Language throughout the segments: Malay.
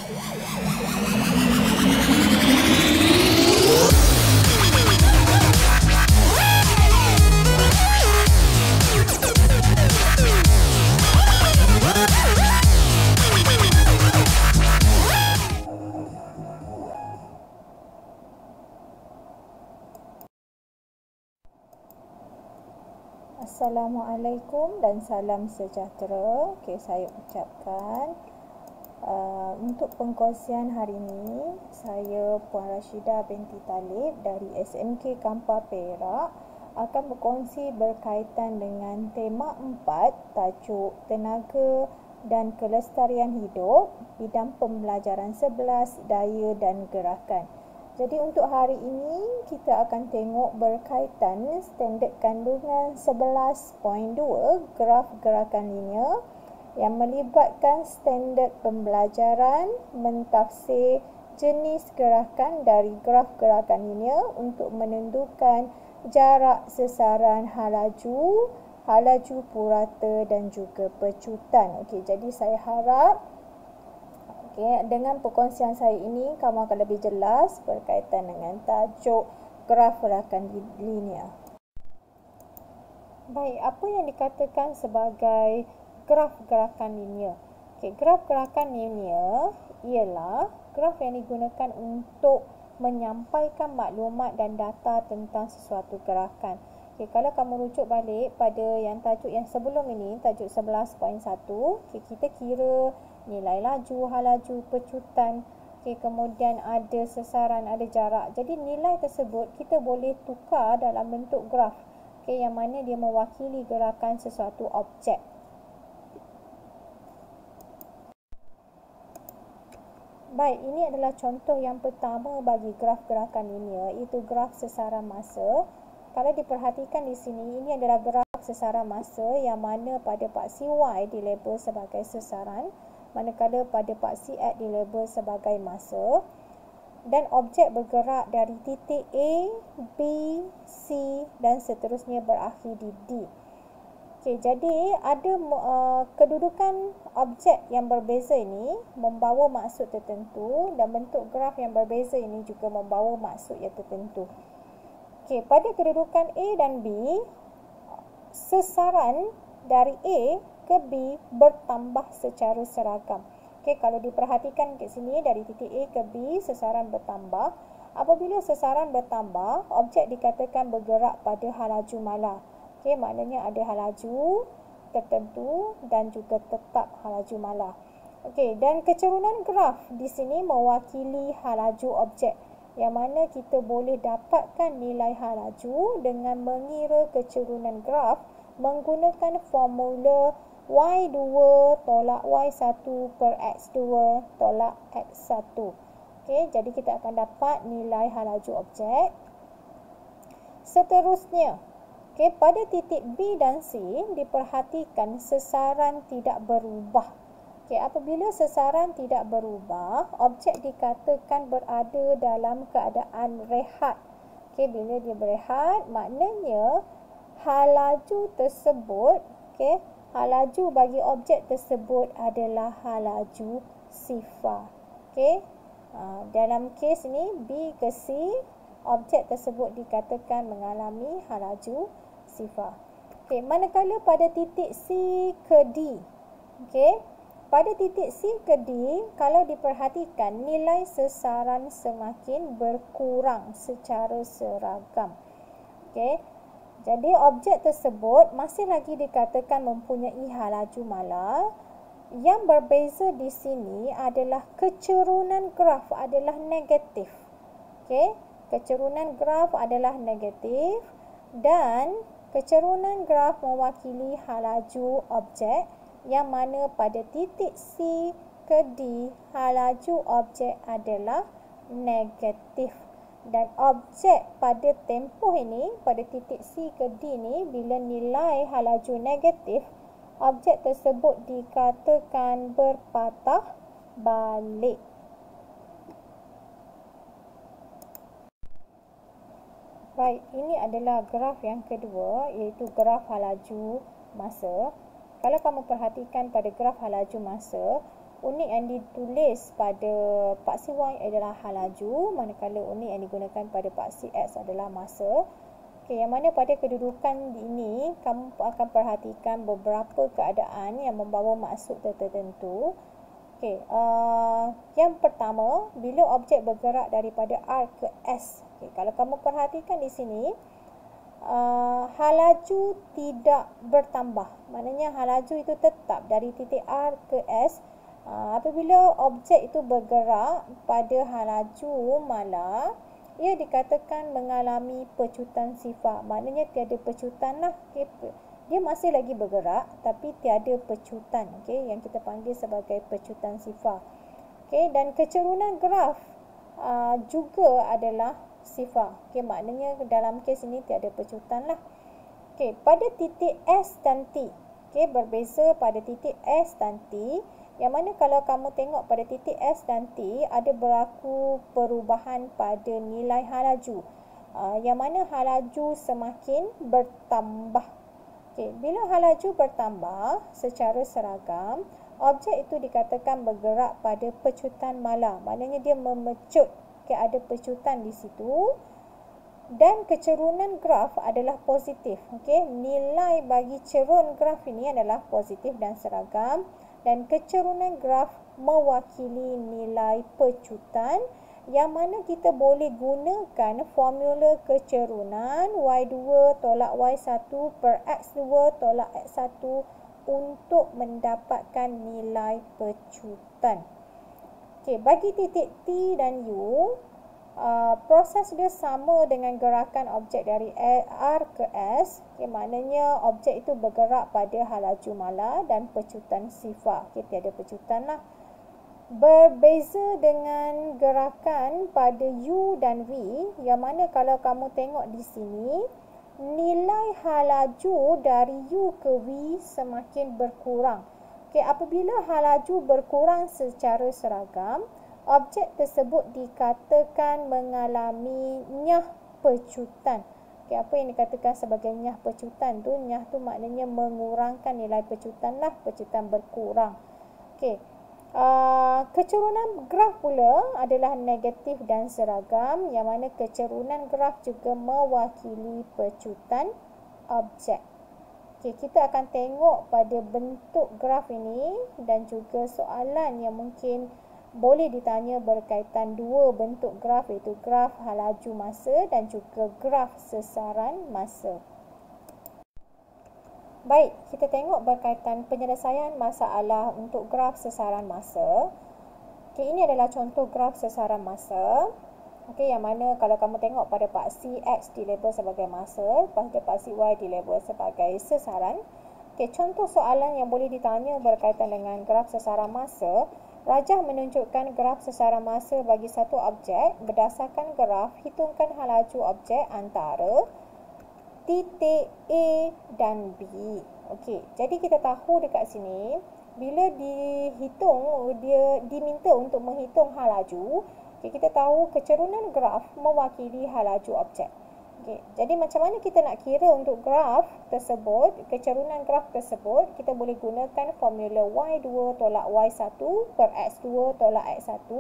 Assalamualaikum dan salam sejahtera. Saya ucapkan untuk pengkongsian hari ini, saya Puan Rashidah binti Talib dari SMK Kampar Perak akan berkongsi berkaitan dengan tema 4 tajuk Tenaga dan Kelestarian Hidup, bidang pembelajaran 11 Daya dan Gerakan. Jadi untuk hari ini kita akan tengok berkaitan standard kandungan 11.2 graf gerakan linear yang melibatkan standard pembelajaran mentafsir jenis gerakan dari graf gerakan linear untuk menentukan jarak sesaran halaju, halaju purata dan juga pecutan. Okey, jadi saya harap dengan perkongsian saya ini kamu akan lebih jelas berkaitan dengan tajuk graf gerakan linear. Baik, apa yang dikatakan sebagai graf gerakan linear? Graf gerakan linear ialah graf yang digunakan untuk menyampaikan maklumat dan data tentang sesuatu gerakan. Kalau kamu rujuk balik pada yang tajuk yang sebelum ini, tajuk 11.1, kita kira nilai laju, halaju, pecutan, kemudian ada sesaran, ada jarak. Jadi nilai tersebut kita boleh tukar dalam bentuk graf, yang mana dia mewakili gerakan sesuatu objek. Baik, ini adalah contoh yang pertama bagi graf gerakan linear, iaitu graf sesaran masa. Kalau diperhatikan di sini, ini adalah graf sesaran masa yang mana pada paksi Y dilabel sebagai sesaran, manakala pada paksi X dilabel sebagai masa, dan objek bergerak dari titik A, B, C dan seterusnya berakhir di D. Jadi ada kedudukan objek yang berbeza ini membawa maksud tertentu dan bentuk graf yang berbeza ini juga membawa maksud yang tertentu. Pada kedudukan A dan B, sesaran dari A ke B bertambah secara seragam. Kalau diperhatikan kat sini, dari titik A ke B, sesaran bertambah. Apabila sesaran bertambah, objek dikatakan bergerak pada halaju mala. Maknanya ada halaju tertentu dan juga tetap halaju mala. Dan kecerunan graf di sini mewakili halaju objek, yang mana kita boleh dapatkan nilai halaju dengan mengira kecerunan graf menggunakan formula Y2 tolak Y1 per X2 tolak X1. Jadi kita akan dapat nilai halaju objek. Seterusnya, pada titik B dan C diperhatikan sesaran tidak berubah. Apabila sesaran tidak berubah, objek dikatakan berada dalam keadaan rehat. Bila dia berehat, maknanya halaju tersebut, halaju bagi objek tersebut adalah halaju sifar. Dalam kes ini B ke C, objek tersebut dikatakan mengalami halaju sifar. Manakala pada titik C ke D, pada titik C ke D, kalau diperhatikan nilai sesaran semakin berkurang secara seragam. Jadi objek tersebut masih lagi dikatakan mempunyai halaju mala. Yang berbeza di sini adalah kecerunan graf adalah negatif. Kecerunan graf adalah negatif dan kecerunan graf mewakili halaju objek, yang mana pada titik C ke D halaju objek adalah negatif. Dan objek pada tempoh ini, pada titik C ke D ni, bila nilai halaju negatif, objek tersebut dikatakan berpatah balik. Baik, ini adalah graf yang kedua, iaitu graf halaju masa. Kalau kamu perhatikan pada graf halaju masa, unit yang ditulis pada paksi Y adalah hal laju, manakala unit yang digunakan pada paksi X adalah masa. Okey, yang mana pada kedudukan ini kamu akan perhatikan beberapa keadaan yang membawa maksud tertentu. Okey, yang pertama, bila objek bergerak daripada R ke S. Okey, kalau kamu perhatikan di sini, hal laju tidak bertambah. Maknanya hal laju itu tetap dari titik R ke S. Apabila objek itu bergerak pada hal laju mala, ia dikatakan mengalami pecutan sifar. Maknanya tiada pecutan lah. Okay. Dia masih lagi bergerak tapi tiada pecutan. Okay. Yang kita panggil sebagai pecutan sifar. Okay. Dan kecerunan graf juga adalah sifar. Okay. Maknanya dalam kes ini tiada pecutan lah. Okay. Pada titik S dan T. Okay. Berbeza pada titik S dan T. Yang mana kalau kamu tengok pada titik S dan T, ada berlaku perubahan pada nilai hal laju. Yang mana hal laju semakin bertambah. Okay. Bila hal laju bertambah secara seragam, objek itu dikatakan bergerak pada pecutan mala. Maknanya dia memecut. Okay. Ada pecutan di situ. Dan kecerunan graf adalah positif. Okay. Nilai bagi cerun graf ini adalah positif dan seragam. Dan kecerunan graf mewakili nilai pecutan, yang mana kita boleh gunakan formula kecerunan Y2 tolak Y1 per X2 tolak X1 untuk mendapatkan nilai pecutan. Okey, bagi titik T dan U, proses dia sama dengan gerakan objek dari R ke S. Okay, maknanya objek itu bergerak pada hal laju mala dan pecutan sifar. Okay, tiada pecutan lah. Berbeza dengan gerakan pada U dan V, yang mana kalau kamu tengok di sini, nilai hal laju dari U ke V semakin berkurang. Okay, apabila hal laju berkurang secara seragam, objek tersebut dikatakan mengalami nyah pecutan. Okay, apa yang dikatakan sebagai nyah pecutan tu? Nyah tu maknanya mengurangkan nilai pecutan lah. Pecutan berkurang. Okay. Kecerunan graf pula adalah negatif dan seragam, yang mana kecerunan graf juga mewakili pecutan objek. Okay, kita akan tengok pada bentuk graf ini dan juga soalan yang mungkin boleh ditanya berkaitan dua bentuk graf, iaitu graf hal laju masa dan juga graf sesaran masa. Baik, kita tengok berkaitan penyelesaian masalah untuk graf sesaran masa. Okay, ini adalah contoh graf sesaran masa. Okay, yang mana kalau kamu tengok pada paksi X dilabel sebagai masa, pada paksi Y dilabel sebagai sesaran. Okay, contoh soalan yang boleh ditanya berkaitan dengan graf sesaran masa. Rajah menunjukkan graf sesaran masa bagi satu objek. Berdasarkan graf, hitungkan hal laju objek antara titik A dan B. Okey, jadi kita tahu dekat sini, bila dihitung, dia diminta untuk menghitung hal laju. Okay, kita tahu kecerunan graf mewakili hal laju objek. Okay, jadi macam mana kita nak kira untuk graf tersebut, kecerunan graf tersebut, kita boleh gunakan formula Y2 tolak Y1 per X2 tolak X1.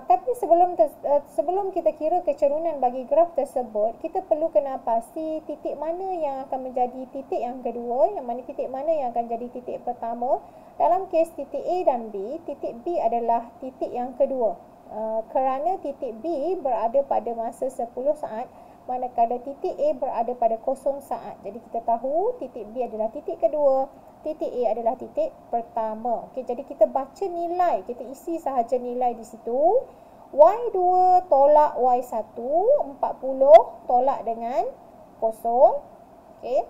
Tapi sebelum kita kira kecerunan bagi graf tersebut, kita perlu kena pasti titik mana yang akan menjadi titik yang kedua, yang mana titik mana yang akan jadi titik pertama. Dalam kes titik A dan B, titik B adalah titik yang kedua. Kerana titik B berada pada masa 10 saat, manakala titik A berada pada 0 saat. Jadi kita tahu titik B adalah titik kedua, titik A adalah titik pertama. Okey, jadi kita baca nilai, kita isi sahaja nilai di situ. Y2 tolak Y1, 40 tolak dengan 0. Okey.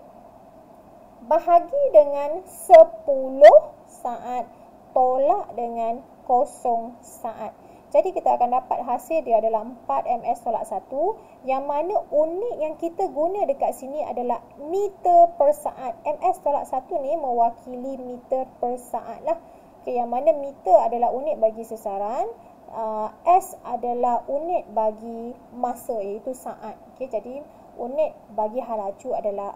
Bahagi dengan 10 saat tolak dengan 0 saat. Jadi kita akan dapat hasil dia adalah 4 ms tolak 1, yang mana unit yang kita guna dekat sini adalah meter per saat. Ms tolak 1 ni mewakili meter per saat lah. Okay, yang mana meter adalah unit bagi sesaran, S adalah unit bagi masa, iaitu saat. Okay, jadi unit bagi hal laju adalah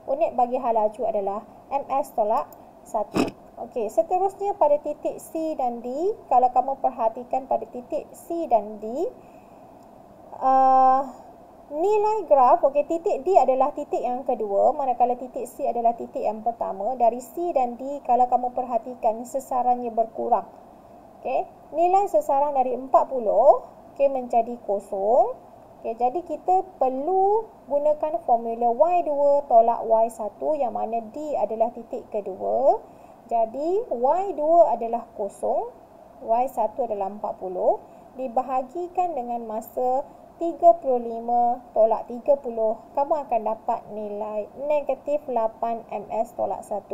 unit bagi hal laju adalah ms tolak 1. Okey, seterusnya pada titik C dan D, kalau kamu perhatikan pada titik C dan D, nilai graf, okey, titik D adalah titik yang kedua, manakala titik C adalah titik yang pertama. Dari C dan D, kalau kamu perhatikan, sesarannya berkurang. Okey, nilai sesaran dari 40 okey menjadi kosong. Okey, jadi kita perlu gunakan formula Y2 tolak Y1 yang mana D adalah titik kedua. Jadi Y2 adalah kosong, Y1 adalah 40 dibahagikan dengan masa 35 tolak 30, kamu akan dapat nilai negatif 8 ms tolak 1.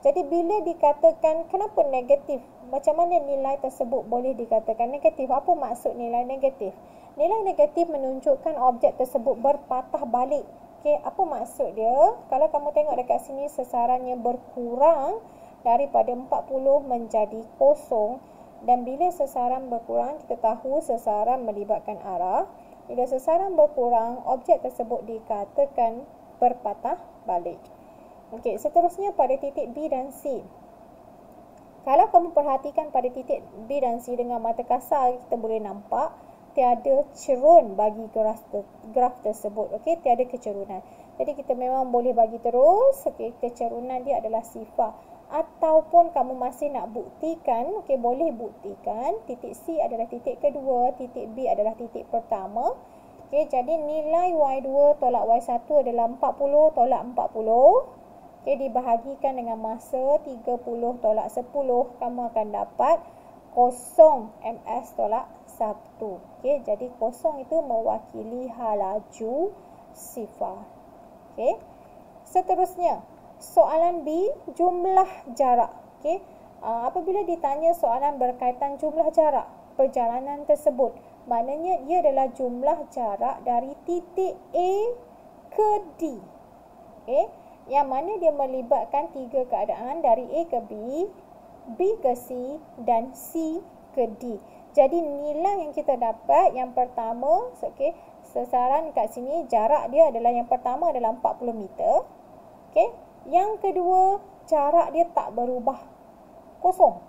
Jadi bila dikatakan kenapa negatif, macam mana nilai tersebut boleh dikatakan negatif? Apa maksud nilai negatif? Nilai negatif menunjukkan objek tersebut berpatah balik. Okey, apa maksud dia? Kalau kamu tengok dekat sini, sesarannya berkurang daripada 40 menjadi kosong. Dan bila sesaran berkurang, kita tahu sesaran melibatkan arah. Bila sesaran berkurang, objek tersebut dikatakan berpatah balik. Okey, seterusnya pada titik B dan C. Kalau kamu perhatikan pada titik B dan C dengan mata kasar, kita boleh nampak tiada cerun bagi graf tersebut. Okey, tiada kecerunan. Jadi kita memang boleh bagi terus, okey, kecerunan dia adalah sifar. Ataupun kamu masih nak buktikan, okey, boleh buktikan titik C adalah titik kedua, titik B adalah titik pertama. Okey, jadi nilai Y2 tolak Y1 adalah 40 tolak 40. Okey, dibahagikan dengan masa 30 tolak 10, kamu akan dapat 0 ms tolak 1. Okey, jadi 0 itu mewakili halaju sifar. Okey, seterusnya soalan B, jumlah jarak. Okey, apabila ditanya soalan berkaitan jumlah jarak perjalanan tersebut, maknanya ia adalah jumlah jarak dari titik A ke D. Okey, yang mana dia melibatkan tiga keadaan, dari A ke B, B ke C dan C ke D. Jadi nilai yang kita dapat yang pertama, okey, sesaran kat sini jarak dia adalah yang pertama adalah 40 meter. Okey, yang kedua jarak dia tak berubah, kosong.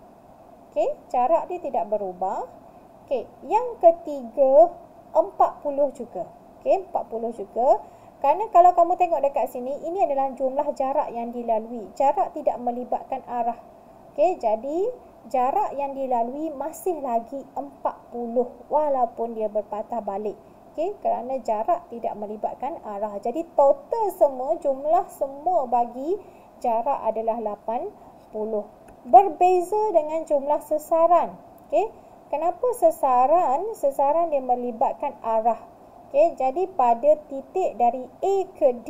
Okey, jarak dia tidak berubah. Okey, yang ketiga 40 juga. Okey, 40 juga. Kerana kalau kamu tengok dekat sini, ini adalah jumlah jarak yang dilalui. Jarak tidak melibatkan arah. Okey, jadi jarak yang dilalui masih lagi 40 walaupun dia berpatah balik. Okey, kerana jarak tidak melibatkan arah. Jadi total semua, jumlah semua bagi jarak adalah 80. Berbeza dengan jumlah sesaran. Okey, kenapa sesaran? Sesaran dia melibatkan arah. Okey, jadi pada titik dari A ke D,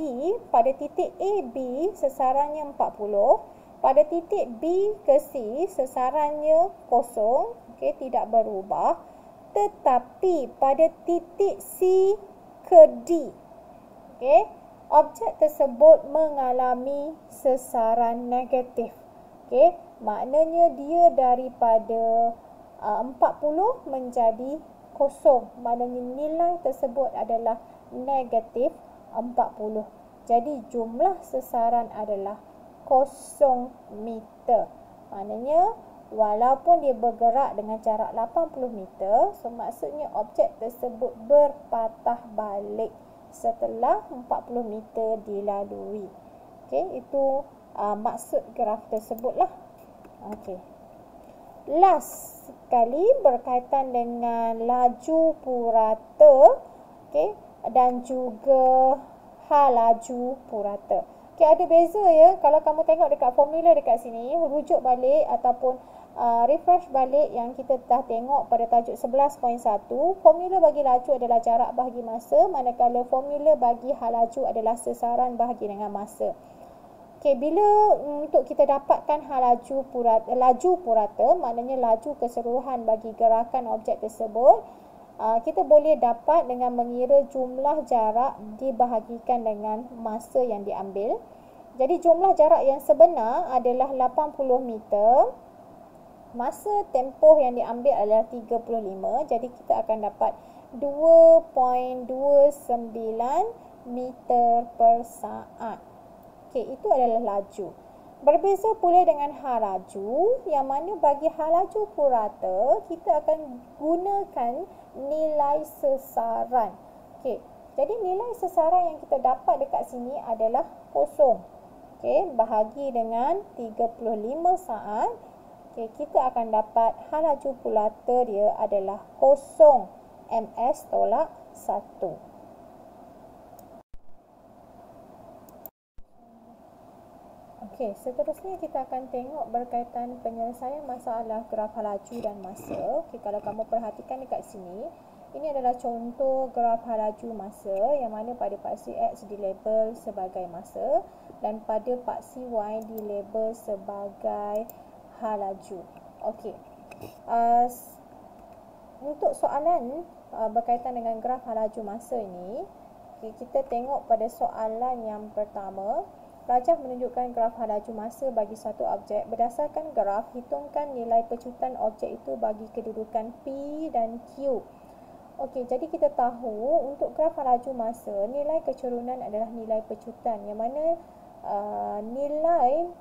pada titik A, B, sesarannya 40. Pada titik B ke C, sesarannya kosong. Okey, tidak berubah. Tetapi pada titik C ke D, okey, objek tersebut mengalami sesaran negatif. Okey, maknanya dia daripada 40 menjadi kosong. Maknanya nilai tersebut adalah negatif 40. Jadi jumlah sesaran adalah 0 meter. Maknanya walaupun dia bergerak dengan jarak 80 meter, so maksudnya objek tersebut berpatah balik setelah 40 meter dilalui. Okey, itu maksud graf tersebutlah. Okey. Last sekali berkaitan dengan laju purata, okey, dan juga halaju purata. Okey, ada beza ya. Kalau kamu tengok dekat formula dekat sini, rujuk balik ataupun refresh balik yang kita dah tengok pada tajuk 11.1, formula bagi laju adalah jarak bahagi masa, manakala formula bagi halaju adalah sesaran bahagi dengan masa. Okey, bila untuk kita dapatkan laju purata, maknanya laju keseluruhan bagi gerakan objek tersebut, kita boleh dapat dengan mengira jumlah jarak dibahagikan dengan masa yang diambil. Jadi jumlah jarak yang sebenar adalah 80 meter. Masa tempoh yang diambil adalah 35. Jadi kita akan dapat 2.29 meter per saat. Okey, itu adalah laju. Berbeza pula dengan hal laju, yang mana bagi hal laju purata, kita akan gunakan nilai sesaran. Okey, jadi nilai sesaran yang kita dapat dekat sini adalah kosong. Okey, bahagi dengan 35 saat. Okey, kita akan dapat hal laju purata dia adalah kosong ms tolak 1. Okey, seterusnya kita akan tengok berkaitan penyelesaian masalah graf hal laju dan masa. Okey, kalau kamu perhatikan dekat sini, ini adalah contoh graf hal laju masa yang mana pada paksi X dilabel sebagai masa dan pada paksi Y dilabel sebagai hal laju. Okey. Untuk soalan berkaitan dengan graf hal laju masa ini, kita tengok pada soalan yang pertama. Rajah menunjukkan graf hal laju masa bagi satu objek. Berdasarkan graf, hitungkan nilai pecutan objek itu bagi kedudukan P dan Q. Okey, jadi kita tahu untuk graf hal laju masa, nilai kecerunan adalah nilai pecutan, yang mana nilai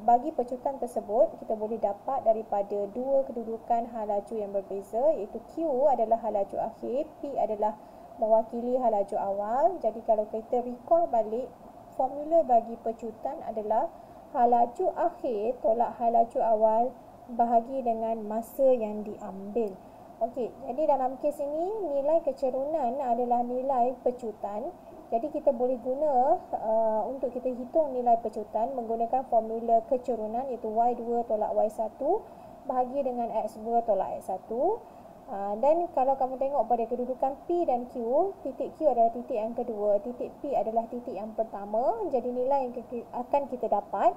bagi pecutan tersebut kita boleh dapat daripada dua kedudukan hal laju yang berbeza, iaitu Q adalah hal laju akhir, P adalah mewakili hal laju awal. Jadi kalau kita recall balik, formula bagi pecutan adalah hal laju akhir tolak hal laju awal bahagi dengan masa yang diambil. Okey, jadi dalam kes ini nilai kecerunan adalah nilai pecutan. Jadi kita boleh guna untuk kita hitung nilai pecutan menggunakan formula kecerunan, iaitu Y2 tolak Y1 bahagi dengan X2 tolak X1. Dan kalau kamu tengok pada kedudukan P dan Q, titik Q adalah titik yang kedua, titik P adalah titik yang pertama. Jadi nilai yang akan kita dapat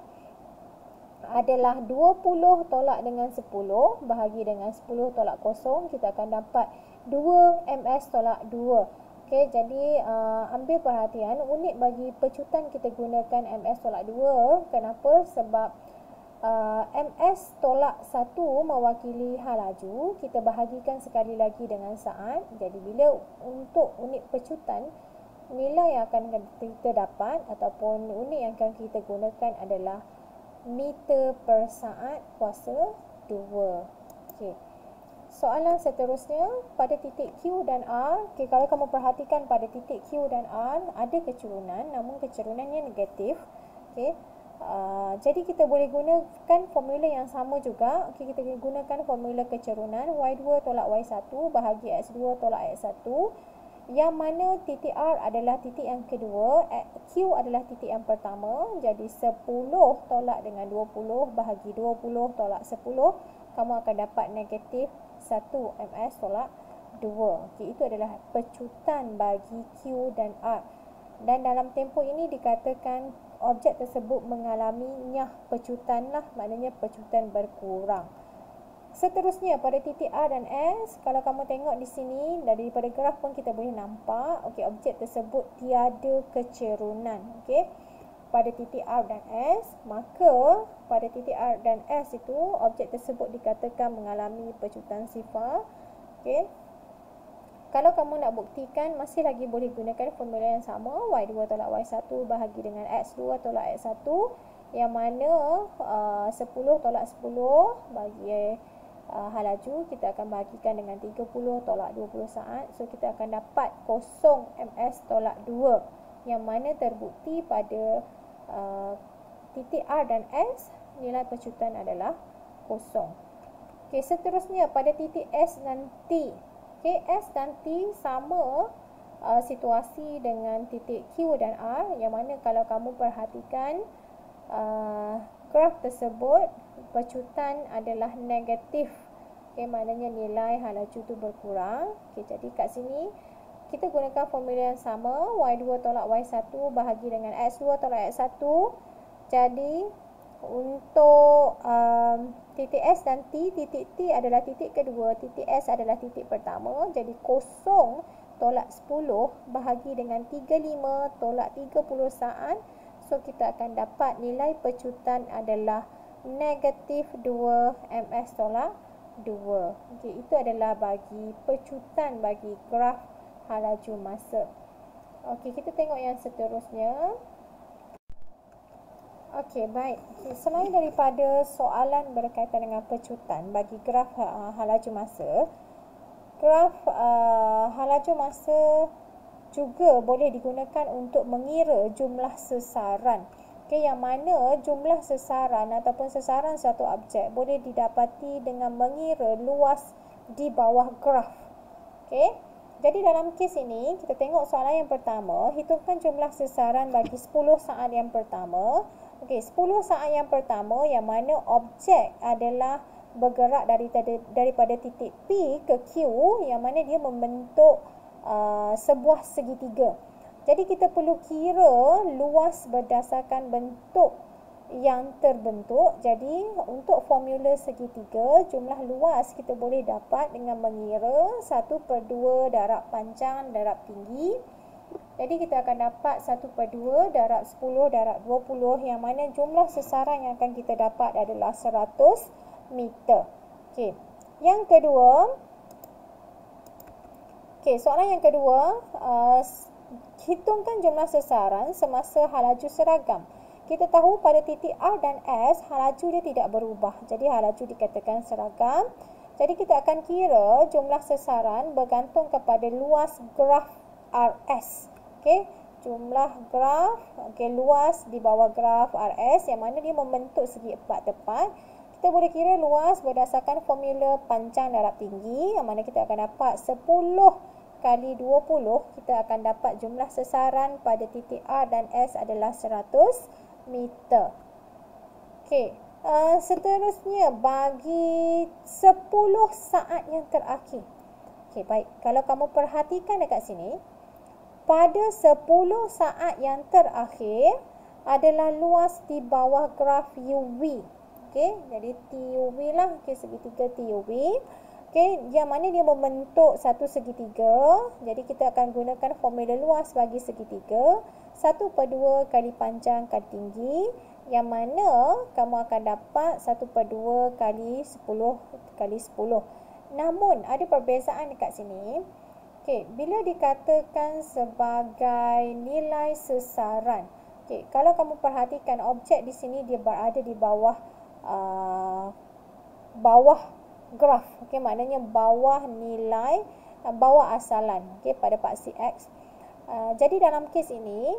adalah 20 tolak dengan 10 bahagi dengan 10 tolak 0. Kita akan dapat 2 ms tolak 2. Okey, jadi ambil perhatian, unit bagi pecutan kita gunakan ms tolak 2. Kenapa? Sebab ms tolak 1 mewakili hal laju, kita bahagikan sekali lagi dengan saat. Jadi bila untuk unit pecutan, nilai yang akan kita dapat ataupun unit yang akan kita gunakan adalah meter per saat kuasa 2. Okey. Soalan seterusnya, pada titik Q dan R, okay, kalau kamu perhatikan pada titik Q dan R ada kecerunan, namun kecerunannya negatif. Okey. Jadi kita boleh gunakan formula yang sama juga. Okey, kita gunakan formula kecerunan Y2 tolak Y1 bahagi X2 tolak X1, yang mana titik R adalah titik yang kedua, Q adalah titik yang pertama. Jadi 10 tolak dengan 20 bahagi 20 tolak 10, kamu akan dapat negatif 1 ms tolak 2. Okey, itu adalah pecutan bagi Q dan R. Dan dalam tempoh ini dikatakan objek tersebut mengalami nyah pecutan lah, maknanya pecutan berkurang. Seterusnya pada titik R dan S, kalau kamu tengok di sini daripada graf pun kita boleh nampak, okey, objek tersebut tiada kecerunan. Okey, pada titik R dan S, maka pada titik R dan S itu objek tersebut dikatakan mengalami pecutan sifar. Okey, kalau kamu nak buktikan, masih lagi boleh gunakan formula yang sama, Y2 tolak Y1 bahagi dengan X2 tolak X1, yang mana 10 tolak 10 bagi hal laju kita akan bahagikan dengan 30 tolak 20 saat. So kita akan dapat 0 ms tolak 2, yang mana terbukti pada titik R dan S nilai pecutan adalah 0. Okey, seterusnya pada titik S dan T. Okey, S dan T sama situasi dengan titik Q dan R, yang mana kalau kamu perhatikan graf tersebut pecutan adalah negatif. Okey, maknanya nilai hal laju tu berkurang. Okey, jadi kat sini kita gunakan formula yang sama, Y2 tolak Y1 bahagi dengan X2 tolak X1. Jadi untuk titik S dan T, titik T adalah titik kedua, titik S adalah titik pertama. Jadi 0 tolak 10 bahagi dengan 35 tolak 30 saat. So kita akan dapat nilai pecutan adalah negatif 2 ms tolak 2. Okey, itu adalah bagi pecutan bagi graf hal laju masa. Okey, kita tengok yang seterusnya. Okey, baik. Okay, selain daripada soalan berkaitan dengan pecutan bagi graf halaju masa, graf halaju masa juga boleh digunakan untuk mengira jumlah sesaran. Okay, yang mana jumlah sesaran ataupun sesaran satu objek boleh didapati dengan mengira luas di bawah graf. Okay, jadi dalam kes ini, kita tengok soalan yang pertama, hitungkan jumlah sesaran bagi 10 saat yang pertama. Okey, 10 saat yang pertama yang mana objek adalah bergerak daripada titik P ke Q, yang mana dia membentuk sebuah segitiga. Jadi kita perlu kira luas berdasarkan bentuk yang terbentuk. Jadi untuk formula segitiga, jumlah luas kita boleh dapat dengan mengira 1/2 darab panjang darab tinggi. Jadi kita akan dapat 1/2 darab 10 darab 20, yang mana jumlah sesaran yang akan kita dapat adalah 100 meter. Okey. Yang kedua, soalan yang kedua, hitungkan jumlah sesaran semasa halaju seragam. Kita tahu pada titik R dan S, halaju dia tidak berubah. Jadi halaju dikatakan seragam. Jadi kita akan kira jumlah sesaran bergantung kepada luas graf RS. Okey, jumlah graf, luas di bawah graf RS yang mana dia membentuk segi empat tepat. Kita boleh kira luas berdasarkan formula panjang darab tinggi, yang mana kita akan dapat 10 kali 20, kita akan dapat jumlah sesaran pada titik R dan S adalah 100 meter. Okey, seterusnya bagi 10 saat yang terakhir. Okey, baik. Kalau kamu perhatikan dekat sini, pada 10 saat yang terakhir adalah luas di bawah graf UV. Okey, jadi TUV lah, segitiga TUV. Okey, yang mana dia membentuk satu segitiga. Jadi kita akan gunakan formula luas bagi segitiga, 1/2 kali panjang kali tinggi, yang mana kamu akan dapat 1/2 kali 10 kali 10. Namun ada perbezaan dekat sini. Okey, bila dikatakan sebagai nilai sesaran. Okey, kalau kamu perhatikan objek di sini dia berada di bawah graf. Okey, maknanya bawah nilai bawah asalan, okey, pada paksi X. Jadi dalam kes ini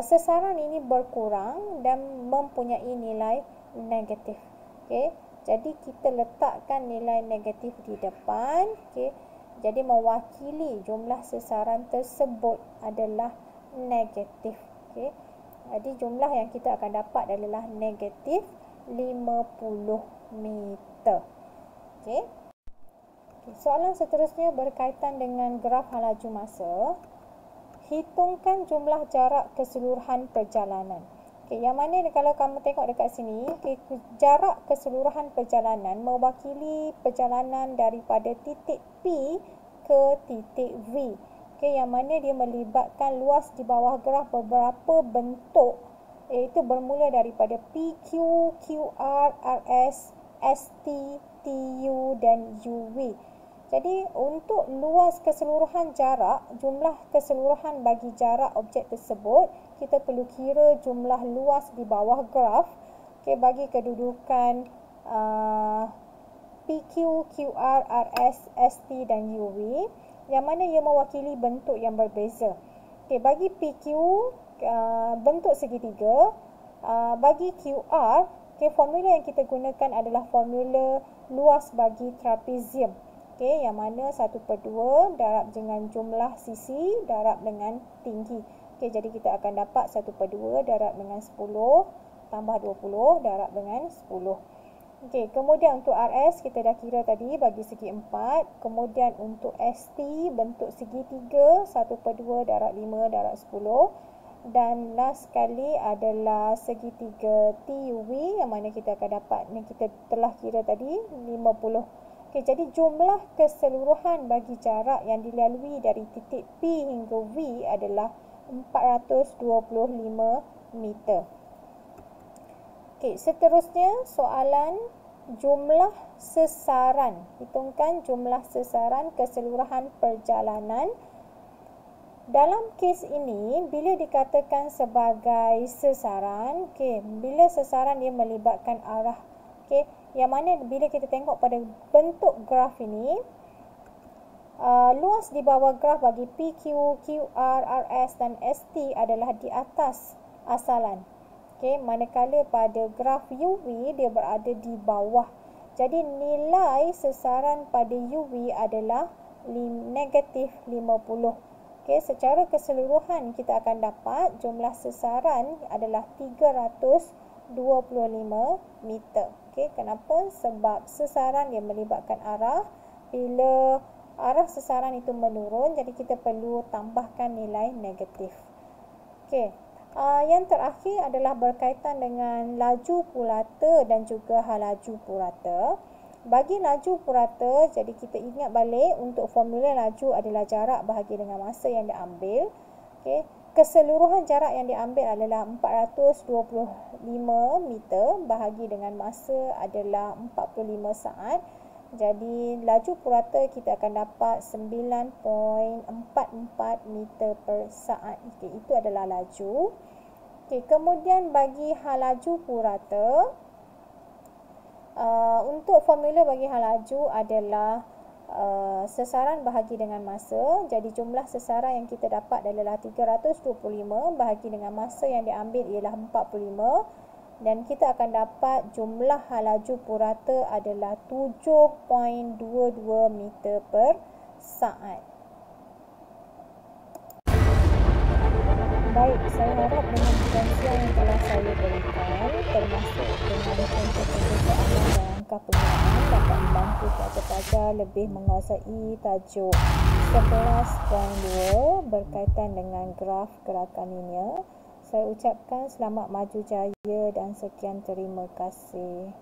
sesaran ini berkurang dan mempunyai nilai negatif. Okey, jadi kita letakkan nilai negatif di depan. Okey, jadi mewakili jumlah sesaran tersebut adalah negatif. Okey, jadi jumlah yang kita akan dapat adalah negatif 50 meter. Okey. Soalan seterusnya berkaitan dengan graf halaju masa. Hitungkan jumlah jarak keseluruhan perjalanan. Okey, yang mana kalau kamu tengok dekat sini, jarak keseluruhan perjalanan mewakili perjalanan daripada titik P ke titik V. Okey, yang mana dia melibatkan luas di bawah graf beberapa bentuk, iaitu bermula daripada PQ, QR, RS, ST, TU dan UV. Jadi untuk luas keseluruhan jarak, jumlah keseluruhan bagi jarak objek tersebut, kita perlu kira jumlah luas di bawah graf. Okey, bagi kedudukan PQ, QR, RS, ST dan UV, yang mana ia mewakili bentuk yang berbeza. Okey, bagi PQ bentuk segitiga, bagi QR, formula yang kita gunakan adalah formula luas bagi trapezium. Okey, yang mana 1/2 darab dengan jumlah sisi darab dengan tinggi. Okey, jadi kita akan dapat 1/2 darab dengan 10 tambah 20 darab dengan 10. Okey, kemudian untuk RS kita dah kira tadi bagi segi 4. Kemudian untuk ST bentuk segitiga, 1/2 darab 5 darab 10. Dan last sekali adalah segitiga TUV, yang mana kita akan dapat, yang kita telah kira tadi, 50. Okey, jadi jumlah keseluruhan bagi jarak yang dilalui dari titik P hingga V adalah 425 meter. Okey, seterusnya soalan jumlah sesaran. Hitungkan jumlah sesaran keseluruhan perjalanan Dalam kes ini, bila dikatakan sebagai sesaran, bila sesaran dia melibatkan arah, yang mana bila kita tengok pada bentuk graf ini, luas di bawah graf bagi PQ, QR, RS dan ST adalah di atas asalan. Manakala pada graf UV dia berada di bawah. Jadi nilai sesaran pada UV adalah negatif 50. Secara keseluruhan kita akan dapat jumlah sesaran adalah 325 meter. Kenapa? Sebab sesaran dia melibatkan arah. Bila arah sesaran itu menurun, jadi kita perlu tambahkan nilai negatif. Yang terakhir adalah berkaitan dengan laju purata dan juga halaju purata. Bagi laju purata, jadi kita ingat balik untuk formula laju adalah jarak bahagi dengan masa yang diambil. Keseluruhan jarak yang diambil adalah 425 meter bahagi dengan masa adalah 45 saat. Jadi laju purata kita akan dapat 9.44 meter per saat. Itu adalah laju. Kemudian bagi halaju purata, untuk formula bagi halaju adalah sesaran bahagi dengan masa. Jadi jumlah sesaran yang kita dapat adalah 325 bahagi dengan masa yang diambil ialah 45. Dan kita akan dapat jumlah halaju purata adalah 7.22 meter per saat. Baik, saya harap dengan penjelasan yang telah saya berikan, termasuk dengan contoh-contoh soalan dan angka penggunaan, dapat membantu pelajar-pelajar lebih menguasai tajuk 11.2 berkaitan dengan graf gerakan linear. Saya ucapkan selamat maju jaya dan sekian terima kasih.